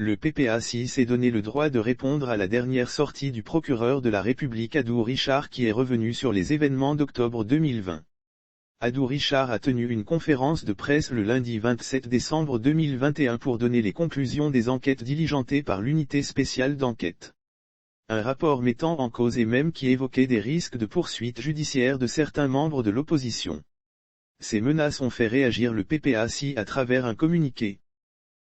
Le PPACI s'est donné le droit de répondre à la dernière sortie du procureur de la République Adou Richard qui est revenu sur les événements d'octobre 2020. Adou Richard a tenu une conférence de presse le lundi 27 décembre 2021 pour donner les conclusions des enquêtes diligentées par l'unité spéciale d'enquête. Un rapport mettant en cause et même qui évoquait des risques de poursuites judiciaires de certains membres de l'opposition. Ces menaces ont fait réagir le PPACI à travers un communiqué.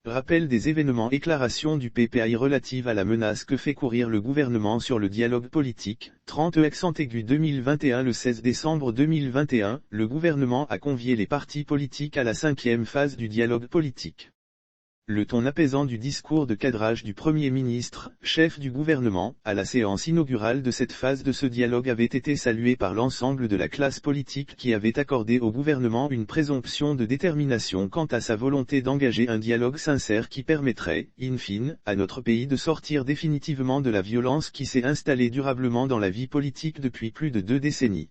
Rappel des événements. Déclaration du PPACI relative à la menace que fait courir le gouvernement sur le dialogue politique. 30 Exantaigu 2021. Le 16 décembre 2021, le gouvernement a convié les partis politiques à la 5e phase du dialogue politique. Le ton apaisant du discours de cadrage du Premier ministre, chef du gouvernement, à la séance inaugurale de cette phase de ce dialogue avait été salué par l'ensemble de la classe politique qui avait accordé au gouvernement une présomption de détermination quant à sa volonté d'engager un dialogue sincère qui permettrait, in fine, à notre pays de sortir définitivement de la violence qui s'est installée durablement dans la vie politique depuis plus de 2 décennies.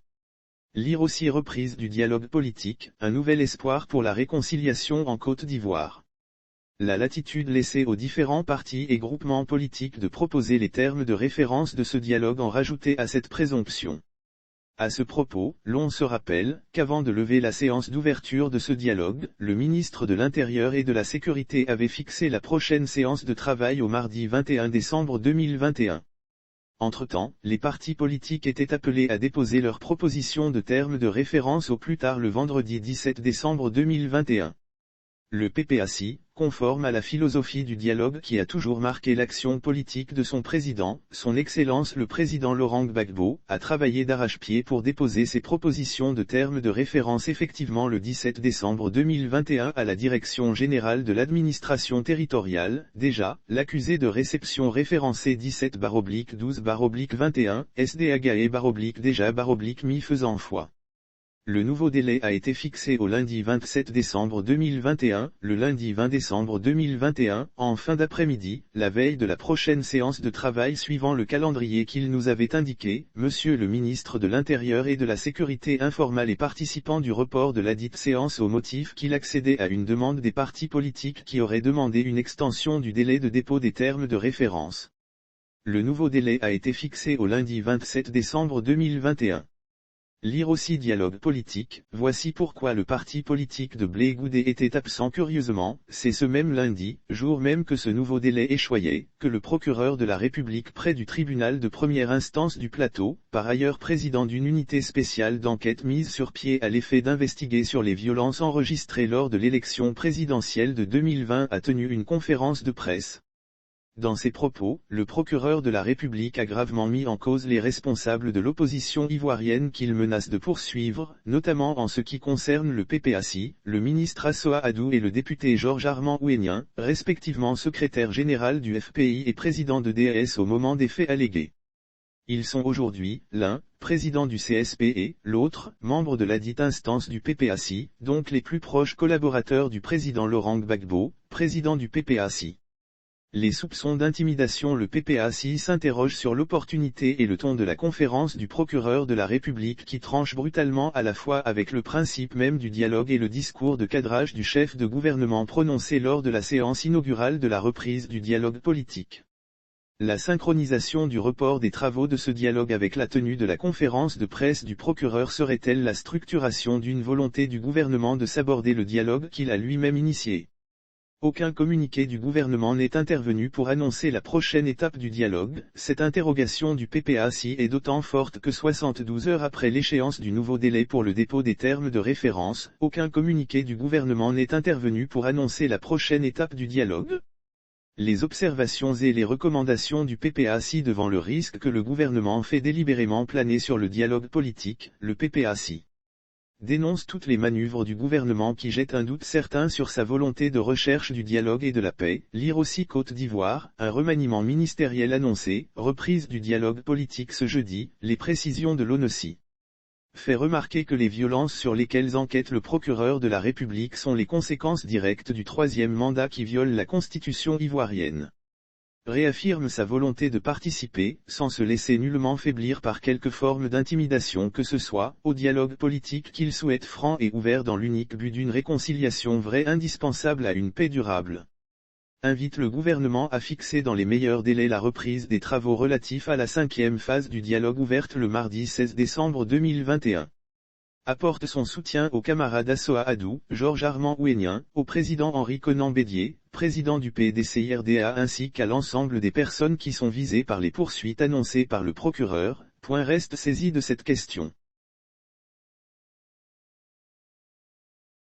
Lire aussi reprise du dialogue politique, un nouvel espoir pour la réconciliation en Côte d'Ivoire. La latitude laissée aux différents partis et groupements politiques de proposer les termes de référence de ce dialogue en rajouter à cette présomption. À ce propos, l'on se rappelle qu'avant de lever la séance d'ouverture de ce dialogue, le ministre de l'Intérieur et de la Sécurité avait fixé la prochaine séance de travail au mardi 21 décembre 2021. Entre-temps, les partis politiques étaient appelés à déposer leurs propositions de termes de référence au plus tard le vendredi 17 décembre 2021. Le PPACI, conforme à la philosophie du dialogue qui a toujours marqué l'action politique de son président, son Excellence le président Laurent Gbagbo, a travaillé d'arrache-pied pour déposer ses propositions de termes de référence effectivement le 17 décembre 2021 à la Direction générale de l'administration territoriale, déjà, l'accusé de réception référencé 17/12/21, SDAGAE/déjà/mi faisant foi. Le nouveau délai a été fixé au lundi 27 décembre 2021, le lundi 20 décembre 2021, en fin d'après-midi, la veille de la prochaine séance de travail suivant le calendrier qu'il nous avait indiqué. Monsieur le ministre de l'Intérieur et de la Sécurité informa les participants du report de ladite séance au motif qu'il accédait à une demande des partis politiques qui auraient demandé une extension du délai de dépôt des termes de référence. Le nouveau délai a été fixé au lundi 27 décembre 2021. Lire aussi dialogue politique, voici pourquoi le parti politique de Blé Goudé était absent curieusement, c'est ce même lundi, jour même que ce nouveau délai échoyait, que le procureur de la République près du tribunal de première instance du Plateau, par ailleurs président d'une unité spéciale d'enquête mise sur pied à l'effet d'investiguer sur les violences enregistrées lors de l'élection présidentielle de 2020 a tenu une conférence de presse. Dans ses propos, le procureur de la République a gravement mis en cause les responsables de l'opposition ivoirienne qu'il menace de poursuivre, notamment en ce qui concerne le PPACI, le ministre Assoa Adou et le député Georges Armand Ouénien, respectivement secrétaire général du FPI et président de DAS au moment des faits allégués. Ils sont aujourd'hui, l'un, président du CSP et, l'autre, membre de ladite instance du PPACI, donc les plus proches collaborateurs du président Laurent Gbagbo, président du PPACI. Les soupçons d'intimidation. Le PPACI s'interroge sur l'opportunité et le ton de la conférence du procureur de la République qui tranche brutalement à la fois avec le principe même du dialogue et le discours de cadrage du chef de gouvernement prononcé lors de la séance inaugurale de la reprise du dialogue politique. La synchronisation du report des travaux de ce dialogue avec la tenue de la conférence de presse du procureur serait-elle la structuration d'une volonté du gouvernement de s'aborder le dialogue qu'il a lui-même initié? Aucun communiqué du gouvernement n'est intervenu pour annoncer la prochaine étape du dialogue. Cette interrogation du PPACI est d'autant forte que 72 heures après l'échéance du nouveau délai pour le dépôt des termes de référence, aucun communiqué du gouvernement n'est intervenu pour annoncer la prochaine étape du dialogue. Les observations et les recommandations du PPACI devant le risque que le gouvernement fait délibérément planer sur le dialogue politique, le PPACI dénonce toutes les manœuvres du gouvernement qui jettent un doute certain sur sa volonté de recherche du dialogue et de la paix. Lire aussi Côte d'Ivoire, un remaniement ministériel annoncé, reprise du dialogue politique ce jeudi, les précisions de l'ONUCI. Fait remarquer que les violences sur lesquelles enquête le procureur de la République sont les conséquences directes du 3e mandat qui viole la constitution ivoirienne. Réaffirme sa volonté de participer, sans se laisser nullement faiblir par quelque forme d'intimidation que ce soit, au dialogue politique qu'il souhaite franc et ouvert dans l'unique but d'une réconciliation vraie indispensable à une paix durable. invite le gouvernement à fixer dans les meilleurs délais la reprise des travaux relatifs à la 5e phase du dialogue ouverte le mardi 16 décembre 2021. Apporte son soutien au camarade Assoa Adou, Georges Armand Ouénien, au président Henri Conan Bédier, président du PDCIRDA ainsi qu'à l'ensemble des personnes qui sont visées par les poursuites annoncées par le procureur. Reste saisi de cette question.